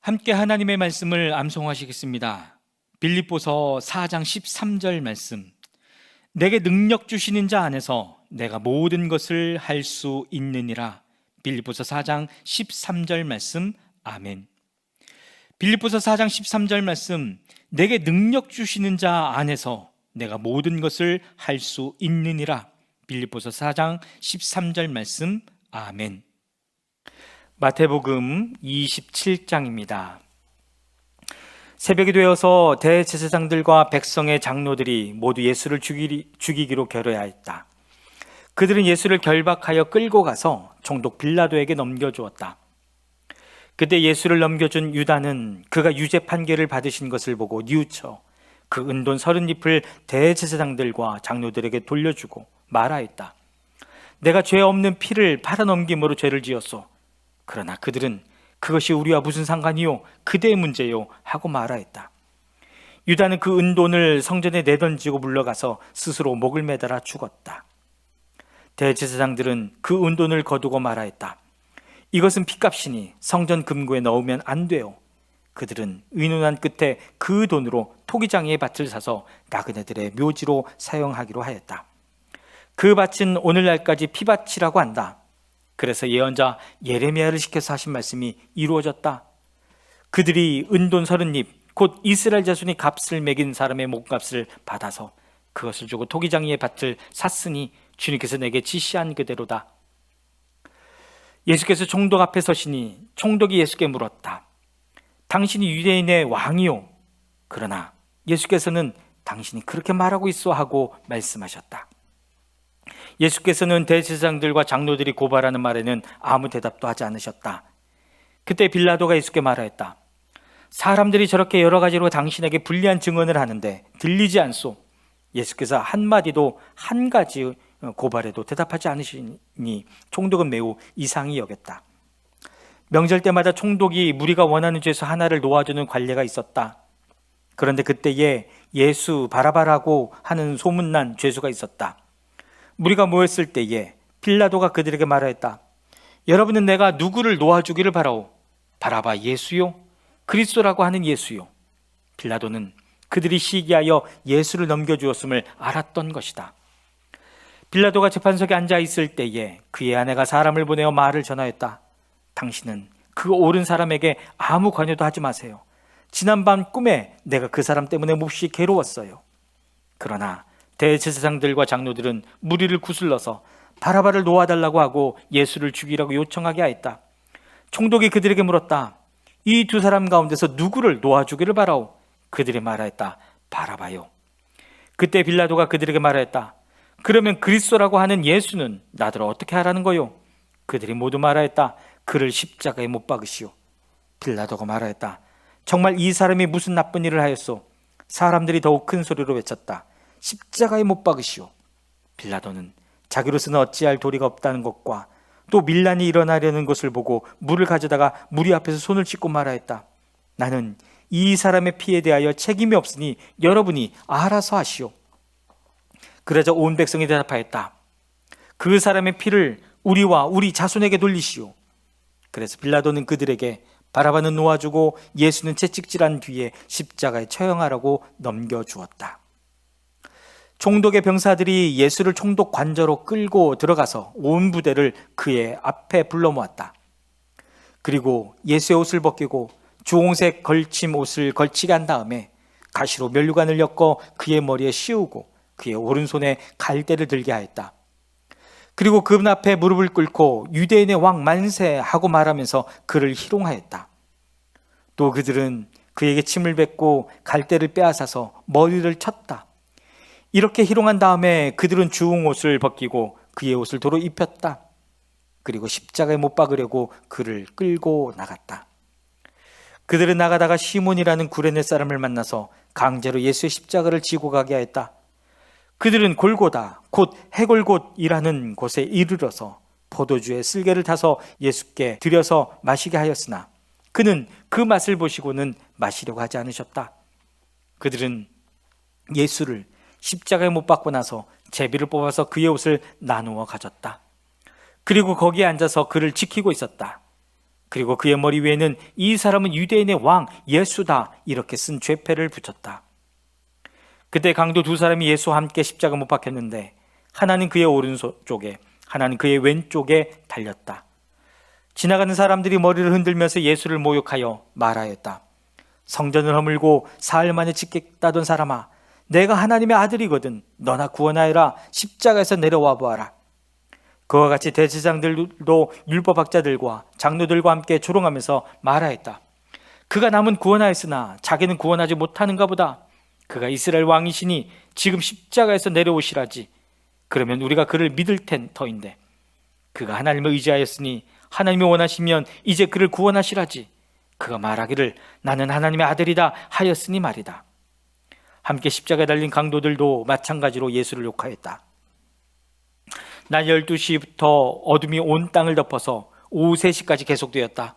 함께 하나님의 말씀을 암송하시겠습니다. 빌립보서 4장 13절 말씀. 내게 능력 주시는 자 안에서 내가 모든 것을 할 수 있느니라. 빌립보서 4장 13절 말씀. 아멘. 빌립보서 4장 13절 말씀. 내게 능력 주시는 자 안에서 내가 모든 것을 할 수 있느니라. 빌립보서 4장 13절 말씀. 아멘. 마태복음 27장입니다. 새벽이 되어서 대제사장들과 백성의 장로들이 모두 예수를 죽이기로 결의하였다. 그들은 예수를 결박하여 끌고 가서 총독 빌라도에게 넘겨주었다. 그때 예수를 넘겨준 유다는 그가 유죄 판결을 받으신 것을 보고 뉘우쳐 그 은돈 30잎을 대제사장들과 장로들에게 돌려주고 말하였다. 내가 죄 없는 피를 팔아넘김으로 죄를 지었소. 그러나 그들은 그것이 우리와 무슨 상관이요? 그대의 문제요? 하고 말하였다. 유다는 그 은돈을 성전에 내던지고 물러가서 스스로 목을 매달아 죽었다. 대제사장들은 그 은돈을 거두고 말하였다. 이것은 핏값이니 성전 금고에 넣으면 안 돼요. 그들은 의논한 끝에 그 돈으로 토기장이의 밭을 사서 나그네들의 묘지로 사용하기로 하였다. 그 밭은 오늘날까지 피밭이라고 한다. 그래서 예언자 예레미야를 시켜서 하신 말씀이 이루어졌다. 그들이 은돈 30잎 곧 이스라엘 자손이 값을 매긴 사람의 몸값을 받아서 그것을 주고 토기장이의 밭을 샀으니 주님께서 내게 지시한 그대로다. 예수께서 총독 앞에 서시니 총독이 예수께 물었다. 당신이 유대인의 왕이요? 그러나 예수께서는 당신이 그렇게 말하고 있어 하고 말씀하셨다. 예수께서는 대제사장들과 장로들이 고발하는 말에는 아무 대답도 하지 않으셨다. 그때 빌라도가 예수께 말하였다. 사람들이 저렇게 여러 가지로 당신에게 불리한 증언을 하는데 들리지 않소. 예수께서 한마디도 한 가지 고발에도 대답하지 않으시니 총독은 매우 이상히 여겼다. 명절 때마다 총독이 무리가 원하는 죄에서 하나를 놓아주는 관례가 있었다. 그런데 그때에 예수 바라바라고 하는 소문난 죄수가 있었다. 무리가 모였을 때에 빌라도가 그들에게 말하였다. 여러분은 내가 누구를 놓아주기를 바라오? 바라바 예수요? 그리스도라고 하는 예수요? 빌라도는 그들이 시기하여 예수를 넘겨주었음을 알았던 것이다. 빌라도가 재판석에 앉아 있을 때에 그의 아내가 사람을 보내어 말을 전하였다. 당신은 그 옳은 사람에게 아무 관여도 하지 마세요. 지난밤 꿈에 내가 그 사람 때문에 몹시 괴로웠어요. 그러나 대제사장들과 장로들은 무리를 구슬러서 바라바를 놓아달라고 하고 예수를 죽이라고 요청하게 하였다. 총독이 그들에게 물었다. 이 두 사람 가운데서 누구를 놓아주기를 바라오? 그들이 말하였다. 바라바요. 그때 빌라도가 그들에게 말하였다. 그러면 그리스도라고 하는 예수는 나더러 어떻게 하라는 거요? 그들이 모두 말하였다. 그를 십자가에 못 박으시오. 빌라도가 말하였다. 정말 이 사람이 무슨 나쁜 일을 하였소? 사람들이 더욱 큰 소리로 외쳤다. 십자가에 못 박으시오. 빌라도는 자기로서는 어찌할 도리가 없다는 것과 또 밀란이 일어나려는 것을 보고 물을 가져다가 무리 앞에서 손을 씻고 말하였다. 나는 이 사람의 피에 대하여 책임이 없으니 여러분이 알아서 하시오. 그러자 온 백성이 대답하였다. 그 사람의 피를 우리와 우리 자손에게 돌리시오. 그래서 빌라도는 그들에게 바라바는 놓아주고 예수는 채찍질한 뒤에 십자가에 처형하라고 넘겨주었다. 총독의 병사들이 예수를 총독 관저로 끌고 들어가서 온 부대를 그의 앞에 불러 모았다. 그리고 예수의 옷을 벗기고 주홍색 걸침 옷을 걸치게 한 다음에 가시로 면류관을 엮어 그의 머리에 씌우고 그의 오른손에 갈대를 들게 하였다. 그리고 그 앞에 무릎을 꿇고 유대인의 왕 만세 하고 말하면서 그를 희롱하였다. 또 그들은 그에게 침을 뱉고 갈대를 빼앗아서 머리를 쳤다. 이렇게 희롱한 다음에 그들은 주홍 옷을 벗기고 그의 옷을 도로 입혔다. 그리고 십자가에 못 박으려고 그를 끌고 나갔다. 그들은 나가다가 시몬이라는 구레네 사람을 만나서 강제로 예수의 십자가를 지고 가게 하였다. 그들은 골고다 곧 해골곳이라는 곳에 이르러서 포도주에 쓸개를 타서 예수께 들여서 마시게 하였으나 그는 그 맛을 보시고는 마시려고 하지 않으셨다. 그들은 예수를 십자가에 못 박고 나서 제비를 뽑아서 그의 옷을 나누어 가졌다. 그리고 거기에 앉아서 그를 지키고 있었다. 그리고 그의 머리 위에는 이 사람은 유대인의 왕 예수다 이렇게 쓴 죄패를 붙였다. 그때 강도 두 사람이 예수와 함께 십자가 못 박혔는데 하나는 그의 오른쪽에 하나는 그의 왼쪽에 달렸다. 지나가는 사람들이 머리를 흔들면서 예수를 모욕하여 말하였다. 성전을 허물고 사흘 만에 짓겠다던 사람아, 내가 하나님의 아들이거든 너나 구원하여라. 십자가에서 내려와 보아라. 그와 같이 대제사장들도 율법학자들과 장로들과 함께 조롱하면서 말하였다. 그가 남은 구원하였으나 자기는 구원하지 못하는가 보다. 그가 이스라엘 왕이시니 지금 십자가에서 내려오시라지. 그러면 우리가 그를 믿을 텐터인데 그가 하나님을 의지하였으니 하나님이 원하시면 이제 그를 구원하시라지. 그가 말하기를 나는 하나님의 아들이다 하였으니 말이다. 함께 십자가에 달린 강도들도 마찬가지로 예수를 욕하였다. 낮 12시부터 어둠이 온 땅을 덮어서 오후 3시까지 계속되었다.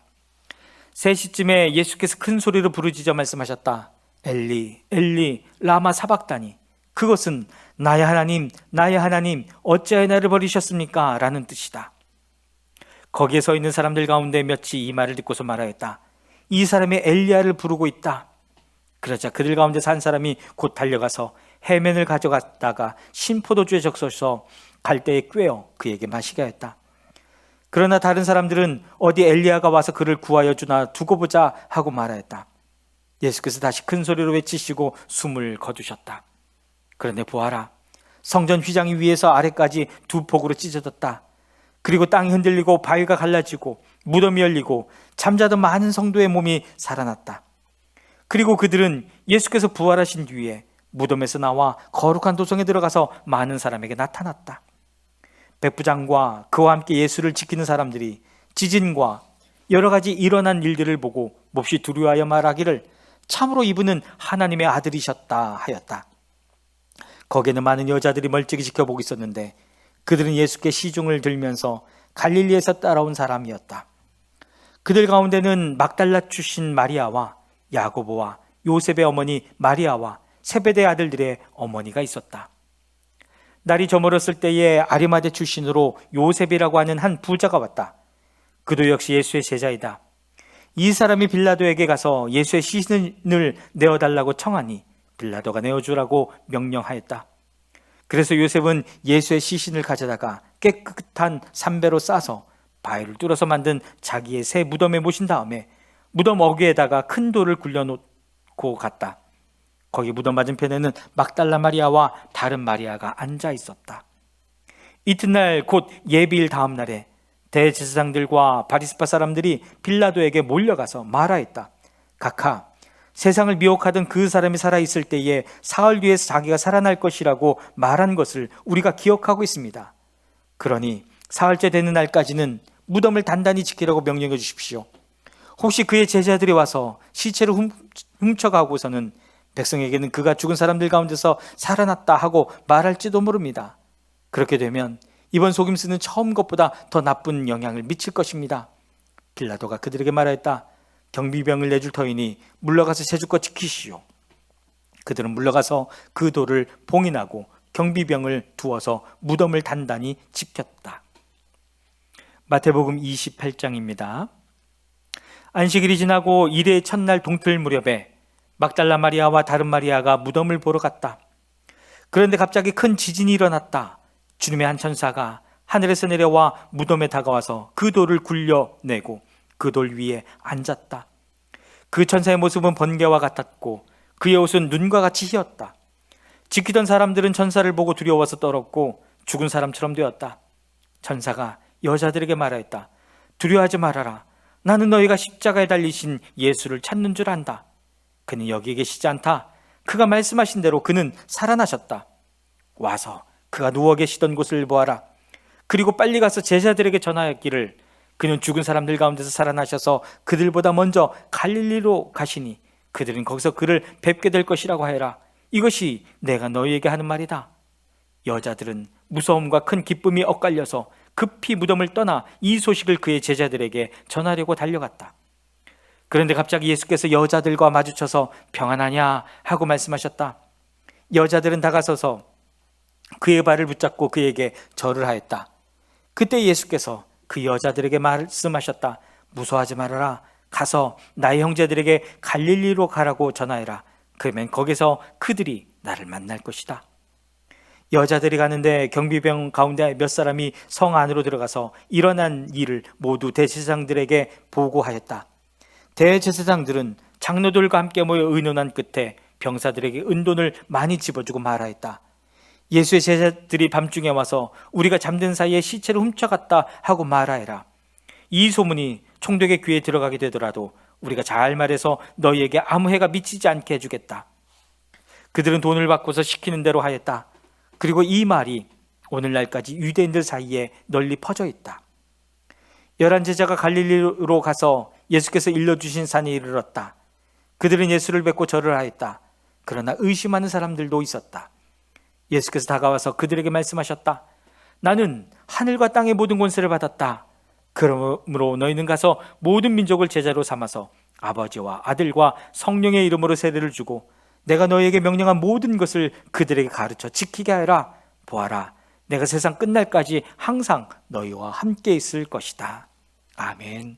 3시쯤에 예수께서 큰 소리로 부르짖어 말씀하셨다. 엘리 엘리 라마 사박다니. 그것은 나의 하나님 어찌하여 나를 버리셨습니까? 라는 뜻이다. 거기에 서 있는 사람들 가운데 몇이 이 말을 듣고서 말하였다. 이 사람이 엘리야를 부르고 있다. 그러자 그들 가운데서 한 사람이 곧 달려가서 해면을 가져갔다가 신포도주에 적셔서 갈대에 꿰어 그에게 마시게 하였다. 그러나 다른 사람들은 어디 엘리야가 와서 그를 구하여 주나 두고 보자 하고 말하였다. 예수께서 다시 큰 소리로 외치시고 숨을 거두셨다. 그런데 보아라, 성전 휘장이 위에서 아래까지 두 폭으로 찢어졌다. 그리고 땅이 흔들리고 바위가 갈라지고 무덤이 열리고 잠자던 많은 성도의 몸이 살아났다. 그리고 그들은 예수께서 부활하신 뒤에 무덤에서 나와 거룩한 도성에 들어가서 많은 사람에게 나타났다. 백부장과 그와 함께 예수를 지키는 사람들이 지진과 여러 가지 일어난 일들을 보고 몹시 두려워하여 말하기를 참으로 이분은 하나님의 아들이셨다 하였다. 거기에는 많은 여자들이 멀찍이 지켜보고 있었는데 그들은 예수께 시중을 들면서 갈릴리에서 따라온 사람이었다. 그들 가운데는 막달라 출신 마리아와 야고보와 요셉의 어머니 마리아와 세베대 아들들의 어머니가 있었다. 날이 저물었을 때에 아리마대 출신으로 요셉이라고 하는 한 부자가 왔다. 그도 역시 예수의 제자이다. 이 사람이 빌라도에게 가서 예수의 시신을 내어달라고 청하니 빌라도가 내어주라고 명령하였다. 그래서 요셉은 예수의 시신을 가져다가 깨끗한 삼배로 싸서 바위를 뚫어서 만든 자기의 새 무덤에 모신 다음에 무덤 어귀에다가 큰 돌을 굴려놓고 갔다. 거기 무덤 맞은편에는 막달라 마리아와 다른 마리아가 앉아 있었다. 이튿날 곧 예비일 다음 날에 대제사장들과 바리새파 사람들이 빌라도에게 몰려가서 말하였다. 각하, 세상을 미혹하던 그 사람이 살아있을 때에 사흘 뒤에 자기가 살아날 것이라고 말한 것을 우리가 기억하고 있습니다. 그러니 사흘째 되는 날까지는 무덤을 단단히 지키라고 명령해 주십시오. 혹시 그의 제자들이 와서 시체를 훔쳐가고서는 백성에게는 그가 죽은 사람들 가운데서 살아났다 하고 말할지도 모릅니다. 그렇게 되면 이번 속임수는 처음 것보다 더 나쁜 영향을 미칠 것입니다. 빌라도가 그들에게 말하였다. 경비병을 내줄 터이니 물러가서 제주껏 지키시오. 그들은 물러가서 그 돌을 봉인하고 경비병을 두어서 무덤을 단단히 지켰다. 마태복음 28장입니다. 안식일이 지나고 일의 첫날 동틀 무렵에 막달라 마리아와 다른 마리아가 무덤을 보러 갔다. 그런데 갑자기 큰 지진이 일어났다. 주님의 한 천사가 하늘에서 내려와 무덤에 다가와서 그 돌을 굴려내고 그 돌 위에 앉았다. 그 천사의 모습은 번개와 같았고 그의 옷은 눈과 같이 희었다. 지키던 사람들은 천사를 보고 두려워서 떨었고 죽은 사람처럼 되었다. 천사가 여자들에게 말하였다. 두려워하지 말아라. 나는 너희가 십자가에 달리신 예수를 찾는 줄 안다. 그는 여기 계시지 않다. 그가 말씀하신 대로 그는 살아나셨다. 와서 그가 누워 계시던 곳을 보아라. 그리고 빨리 가서 제자들에게 전하였기를 그는 죽은 사람들 가운데서 살아나셔서 그들보다 먼저 갈릴리로 가시니 그들은 거기서 그를 뵙게 될 것이라고 하여라. 이것이 내가 너희에게 하는 말이다. 여자들은 무서움과 큰 기쁨이 엇갈려서 급히 무덤을 떠나 이 소식을 그의 제자들에게 전하려고 달려갔다. 그런데 갑자기 예수께서 여자들과 마주쳐서 평안하냐 하고 말씀하셨다. 여자들은 다가서서 그의 발을 붙잡고 그에게 절을 하였다. 그때 예수께서 그 여자들에게 말씀하셨다. 무서워하지 말아라. 가서 나의 형제들에게 갈릴리로 가라고 전하여라. 그러면 거기서 그들이 나를 만날 것이다. 여자들이 가는데 경비병 가운데 몇 사람이 성 안으로 들어가서 일어난 일을 모두 대제사장들에게 보고하였다. 대제사장들은 장로들과 함께 모여 의논한 끝에 병사들에게 은돈을 많이 집어주고 말하였다. 예수의 제자들이 밤중에 와서 우리가 잠든 사이에 시체를 훔쳐갔다 하고 말하여라. 이 소문이 총독의 귀에 들어가게 되더라도 우리가 잘 말해서 너희에게 아무 해가 미치지 않게 해주겠다. 그들은 돈을 받고서 시키는 대로 하였다. 그리고 이 말이 오늘날까지 유대인들 사이에 널리 퍼져 있다. 11 제자가 갈릴리로 가서 예수께서 일러주신 산에 이르렀다. 그들은 예수를 뵙고 절을 하였다. 그러나 의심하는 사람들도 있었다. 예수께서 다가와서 그들에게 말씀하셨다. 나는 하늘과 땅의 모든 권세를 받았다. 그러므로 너희는 가서 모든 민족을 제자로 삼아서 아버지와 아들과 성령의 이름으로 세례를 주고 내가 너희에게 명령한 모든 것을 그들에게 가르쳐 지키게 하여라. 보아라, 내가 세상 끝날까지 항상 너희와 함께 있을 것이다. 아멘.